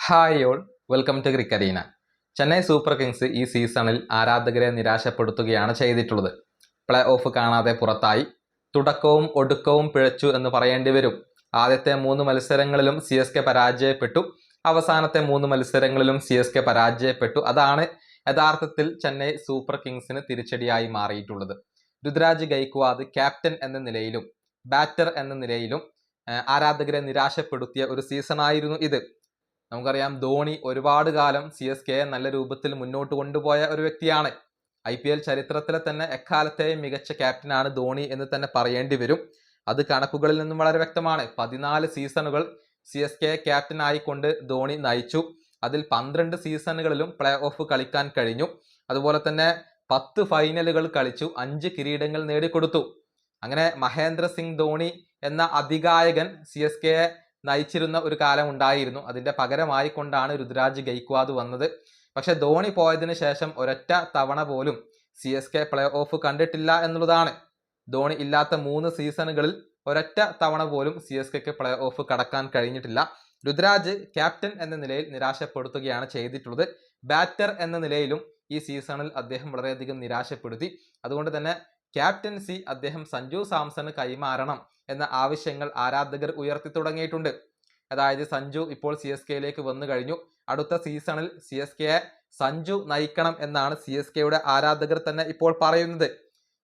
Hi all, welcome to ക്രിക്കറീന. Chennai Super Kings ഈ സീസണിൽ ആരാധകരെ നിരാശപ്പെടുത്തുകയാണ് ചെയ്തിട്ടുള്ളത്. പ്ലേ ഓഫ് കാണാതെ പുറത്തായി. തുടക്കവും ഒടുക്കവും പിഴച്ചു എന്ന് പറയേണ്ടി വരും. ആദ്യത്തെ 3 മത്സരങ്ങളിലും CSK പരാജയപ്പെട്ടു. അവസാനത്തെ 3 മത്സരങ്ങളിലും CSK പരാജയപ്പെട്ടു. അതാണ് യഥാർത്ഥത്തിൽ ചെന്നൈ സൂപ്പർ കിങ്സിന് തിരിച്ചടിയായി മാറിയിട്ടുള്ളത്. രുദ്രാജ് ഗൈക്വാദ് ക്യാപ്റ്റൻ എന്ന നിലയിലും ബാറ്റർ എന്ന നിലയിലും ആരാധകരെ നിരാശപ്പെടുത്തിയ ഒരു സീസണായിരുന്നു ഇത്. നമുക്കറിയാം, ധോണി ഒരുപാട് കാലം CSK നല്ല രൂപത്തിൽ മുന്നോട്ട് കൊണ്ടുപോയ ഒരു വ്യക്തിയാണ്. IPL ചരിത്രത്തിലെ തന്നെ എക്കാലത്തെയും മികച്ച ക്യാപ്റ്റനാണ് ധോണി എന്ന് തന്നെ പറയേണ്ടി വരും. അത് കണക്കുകളിൽ നിന്നും വളരെ വ്യക്തമാണ്. 14 സീസണുകൾ CSK ക്യാപ്റ്റൻ ആയിക്കൊണ്ട് ധോണി നയിച്ചു. അതിൽ 12 സീസണുകളിലും പ്ലേ ഓഫ് കളിക്കാൻ കഴിഞ്ഞു. അതുപോലെ തന്നെ 10 ഫൈനലുകൾ കളിച്ചു, 5 കിരീടങ്ങൾ നേടിക്കൊടുത്തു. അങ്ങനെ മഹേന്ദ്ര സിംഗ് ധോണി എന്ന അതികായകൻ CSKയെ നയിച്ചിരുന്ന ഒരു കാലം ഉണ്ടായിരുന്നു. അതിന്റെ പകരമായി കൊണ്ടാണ് രുദ്രാജ് ഗൈക്വാദ് വന്നത്. പക്ഷെ ധോണി പോയതിനു ശേഷം ഒരൊറ്റ തവണ പോലും CSK പ്ലേ ഓഫ് കണ്ടിട്ടില്ല എന്നുള്ളതാണ്. ധോണി ഇല്ലാത്ത 3 സീസണുകളിൽ ഒരൊറ്റ തവണ പോലും CSKക്ക് പ്ലേ ഓഫ് കടക്കാൻ കഴിഞ്ഞിട്ടില്ല. രുദ്രാജ് ക്യാപ്റ്റൻ എന്ന നിലയിൽ നിരാശപ്പെടുത്തുകയാണ് ചെയ്തിട്ടുള്ളത്. ബാറ്റർ എന്ന നിലയിലും ഈ സീസണിൽ അദ്ദേഹം വളരെയധികം നിരാശപ്പെടുത്തി. അതുകൊണ്ട് തന്നെ ക്യാപ്റ്റൻസി അദ്ദേഹം സഞ്ജു സാംസണ് കൈമാറണം എന്ന ആവശ്യങ്ങൾ ആരാധകർ ഉയർത്തി തുടങ്ങിയിട്ടുണ്ട്. അതായത് സഞ്ജു ഇപ്പോൾ CSKയിലേക്ക് വന്നു കഴിഞ്ഞു. അടുത്ത സീസണിൽ CSKയെ സഞ്ജു നയിക്കണം എന്നാണ് CSKയുടെ ആരാധകർ തന്നെ ഇപ്പോൾ പറയുന്നത്.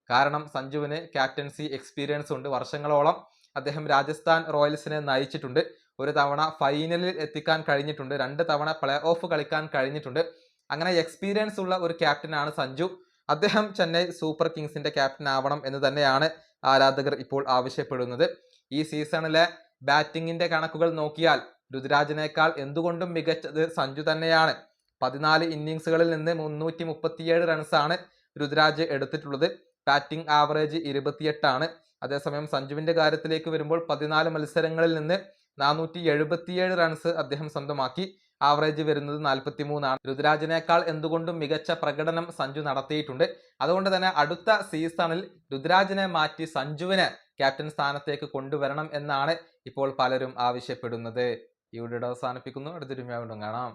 കാരണം സഞ്ജുവിന് ക്യാപ്റ്റൻസി എക്സ്പീരിയൻസ് ഉണ്ട്. വർഷങ്ങളോളം അദ്ദേഹം രാജസ്ഥാൻ റോയൽസിനെ നയിച്ചിട്ടുണ്ട്. ഒരു തവണ ഫൈനലിൽ എത്തിക്കാൻ കഴിഞ്ഞിട്ടുണ്ട്, 2 തവണ പ്ലേ ഓഫ് കളിക്കാൻ കഴിഞ്ഞിട്ടുണ്ട്. അങ്ങനെ എക്സ്പീരിയൻസ് ഉള്ള ഒരു ക്യാപ്റ്റനാണ് സഞ്ജു. അദ്ദേഹം ചെന്നൈ സൂപ്പർ കിങ്സിന്റെ ക്യാപ്റ്റൻ ആവണം എന്ന് തന്നെയാണ് ആരാധകർ ഇപ്പോൾ ആവശ്യപ്പെടുന്നത്. ഈ സീസണിലെ ബാറ്റിങ്ങിന്റെ കണക്കുകൾ നോക്കിയാൽ രുദ്രാജിനേക്കാൾ എന്തുകൊണ്ടും മികച്ചത് സഞ്ജു തന്നെയാണ്. 14 ഇന്നിങ്സുകളിൽ നിന്ന് 337 റൺസാണ് രുദ്രാജ് എടുത്തിട്ടുള്ളത്. ബാറ്റിംഗ് ആവറേജ് 28 ആണ്. അതേസമയം സഞ്ജുവിന്റെ കാര്യത്തിലേക്ക് വരുമ്പോൾ 14 മത്സരങ്ങളിൽ നിന്ന് 477 റൺസ് അദ്ദേഹം സ്വന്തമാക്കി. ആവറേജ് വരുന്നത് 43 ആണ്. രുദ്രാജിനേക്കാൾ എന്തുകൊണ്ടും മികച്ച പ്രകടനം സഞ്ജു നടത്തിയിട്ടുണ്ട്. അതുകൊണ്ട് തന്നെ അടുത്ത സീസണിൽ രുദ്രാജിനെ മാറ്റി സഞ്ജുവിനെ ക്യാപ്റ്റൻ സ്ഥാനത്തേക്ക് കൊണ്ടുവരണം എന്നാണ് ഇപ്പോൾ പലരും ആവശ്യപ്പെടുന്നത്. ഈ വീഡിയോ അവസാനിപ്പിക്കുന്നു. അടുത്തൊരു വീണ്ടും കാണാം.